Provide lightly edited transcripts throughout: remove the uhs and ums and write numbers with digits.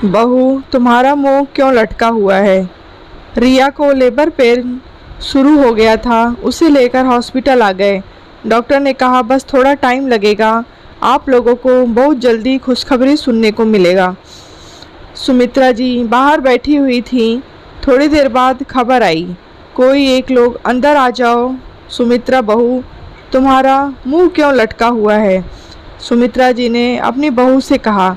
बहू, तुम्हारा मुंह क्यों लटका हुआ है? रिया को लेबर पेन शुरू हो गया था, उसे लेकर हॉस्पिटल आ गए। डॉक्टर ने कहा बस थोड़ा टाइम लगेगा, आप लोगों को बहुत जल्दी खुशखबरी सुनने को मिलेगा। सुमित्रा जी बाहर बैठी हुई थी। थोड़ी देर बाद खबर आई, कोई एक लोग अंदर आ जाओ। सुमित्रा बहू, तुम्हारा मुंह क्यों लटका हुआ है? सुमित्रा जी ने अपनी बहू से कहा।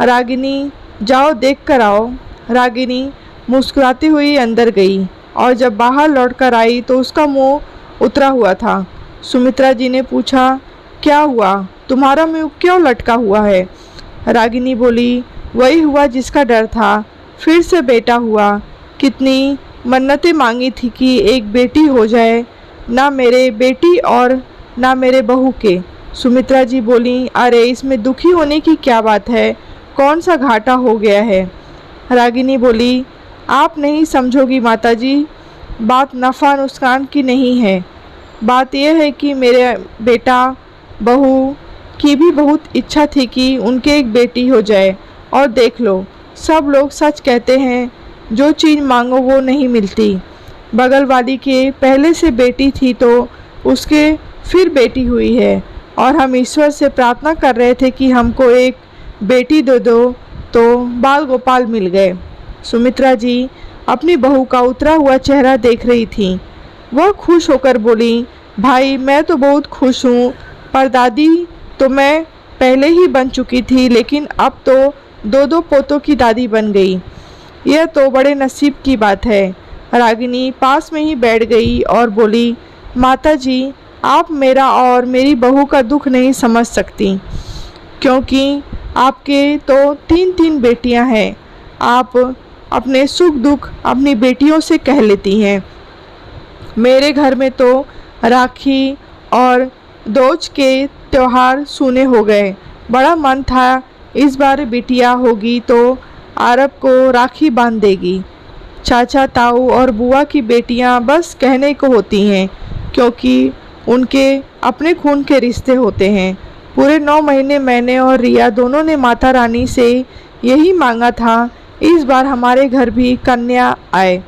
रागिनी, जाओ देख कर आओ। रागिनी मुस्कुराती हुई अंदर गई और जब बाहर लौट कर आई तो उसका मुंह उतरा हुआ था। सुमित्रा जी ने पूछा, क्या हुआ, तुम्हारा मुंह क्यों लटका हुआ है? रागिनी बोली, वही हुआ जिसका डर था, फिर से बेटा हुआ। कितनी मन्नतें मांगी थी कि एक बेटी हो जाए, ना मेरे बेटी और ना मेरे बहू के। सुमित्रा जी बोली, अरे इसमें दुखी होने की क्या बात है, कौन सा घाटा हो गया है? रागिनी बोली, आप नहीं समझोगी माताजी, बात नफ़ा नुकसान की नहीं है। बात यह है कि मेरे बेटा बहू की भी बहुत इच्छा थी कि उनके एक बेटी हो जाए, और देख लो, सब लोग सच कहते हैं, जो चीज़ मांगो वो नहीं मिलती। बगल वाली के पहले से बेटी थी तो उसके फिर बेटी हुई है, और हम ईश्वर से प्रार्थना कर रहे थे कि हमको एक बेटी दे दो, तो बाल गोपाल मिल गए। सुमित्रा जी अपनी बहू का उतरा हुआ चेहरा देख रही थी। वह खुश होकर बोली, भाई मैं तो बहुत खुश हूँ, पर दादी तो मैं पहले ही बन चुकी थी, लेकिन अब तो दो दो पोतों की दादी बन गई। यह तो बड़े नसीब की बात है। रागिनी पास में ही बैठ गई और बोली, माता जी आप मेरा और मेरी बहू का दुख नहीं समझ सकती, क्योंकि आपके तो तीन तीन बेटियां हैं। आप अपने सुख दुख अपनी बेटियों से कह लेती हैं। मेरे घर में तो राखी और दोज के त्योहार सूने हो गए। बड़ा मन था इस बार बिटिया होगी तो आरब को राखी बांध देगी। चाचा ताऊ और बुआ की बेटियां बस कहने को होती हैं, क्योंकि उनके अपने खून के रिश्ते होते हैं। पूरे 9 महीने मैंने और रिया दोनों ने माता रानी से यही मांगा था, इस बार हमारे घर भी कन्या आए।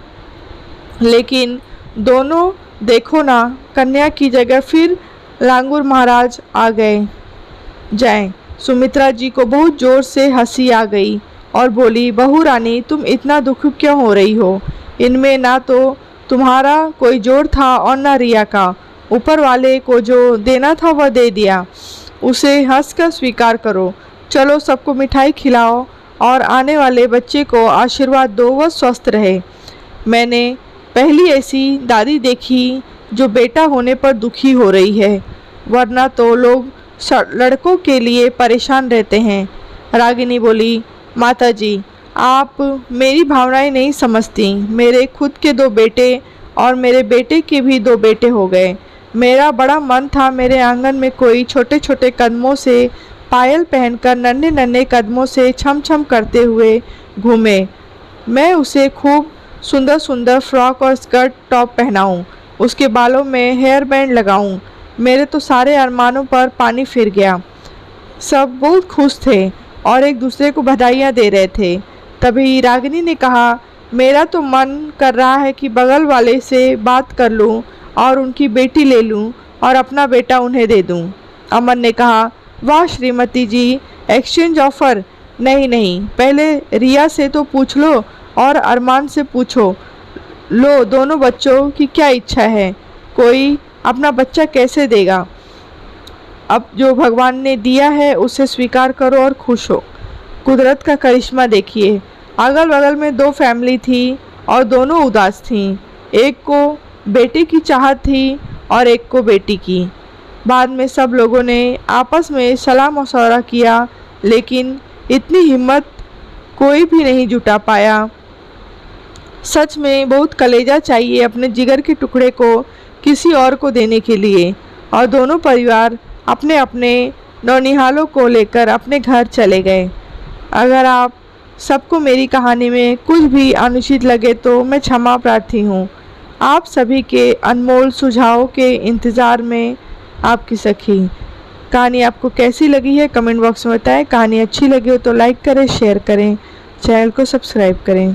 लेकिन दोनों देखो ना, कन्या की जगह फिर लांगूर महाराज आ गए जाएं। सुमित्रा जी को बहुत जोर से हंसी आ गई और बोली, बहू रानी तुम इतना दुखी क्यों हो रही हो? इनमें ना तो तुम्हारा कोई जोर था और ना रिया का। ऊपर वाले को जो देना था वह दे दिया, उसे हंसकर स्वीकार करो। चलो सबको मिठाई खिलाओ और आने वाले बच्चे को आशीर्वाद दो, वह स्वस्थ रहे। मैंने पहली ऐसी दादी देखी जो बेटा होने पर दुखी हो रही है, वरना तो लोग लड़कों के लिए परेशान रहते हैं। रागिनी बोली, माता जी आप मेरी भावनाएं नहीं समझती। मेरे खुद के 2 बेटे और मेरे बेटे के भी 2 बेटे हो गए। मेरा बड़ा मन था मेरे आंगन में कोई छोटे छोटे कदमों से पायल पहनकर नन्हे नन्हे कदमों से छम छम करते हुए घूमे। मैं उसे खूब सुंदर सुंदर फ्रॉक और स्कर्ट टॉप पहनाऊं, उसके बालों में हेयर बैंड लगाऊं। मेरे तो सारे अरमानों पर पानी फिर गया। सब बहुत खुश थे और एक दूसरे को बधाइयाँ दे रहे थे। तभी रागिनी ने कहा, मेरा तो मन कर रहा है कि बगल वाले से बात कर लूं और उनकी बेटी ले लूं और अपना बेटा उन्हें दे दूं। अमन ने कहा, वाह श्रीमती जी, एक्सचेंज ऑफर? नहीं नहीं, पहले रिया से तो पूछ लो और अरमान से पूछो। लो, दोनों बच्चों की क्या इच्छा है? कोई अपना बच्चा कैसे देगा? अब जो भगवान ने दिया है उसे स्वीकार करो और खुश हो। कुदरत का करिश्मा देखिए। अगल बगल में 2 फैमिली थी और दोनों उदास थीं। एक को बेटे की चाहत थी और एक को बेटी की। बाद में सब लोगों ने आपस में सलाह मशवरा किया, लेकिन इतनी हिम्मत कोई भी नहीं जुटा पाया। सच में बहुत कलेजा चाहिए अपने जिगर के टुकड़े को किसी और को देने के लिए। और दोनों परिवार अपने अपने नौनिहालों को लेकर अपने घर चले गए। अगर आप सबको मेरी कहानी में कुछ भी अनुचित लगे तो मैं क्षमा प्रार्थी हूँ। आप सभी के अनमोल सुझावों के इंतज़ार में आपकी सखी। कहानी आपको कैसी लगी है कमेंट बॉक्स में बताएं। कहानी अच्छी लगी हो तो लाइक करें, शेयर करें। चैनल को सब्सक्राइब करें।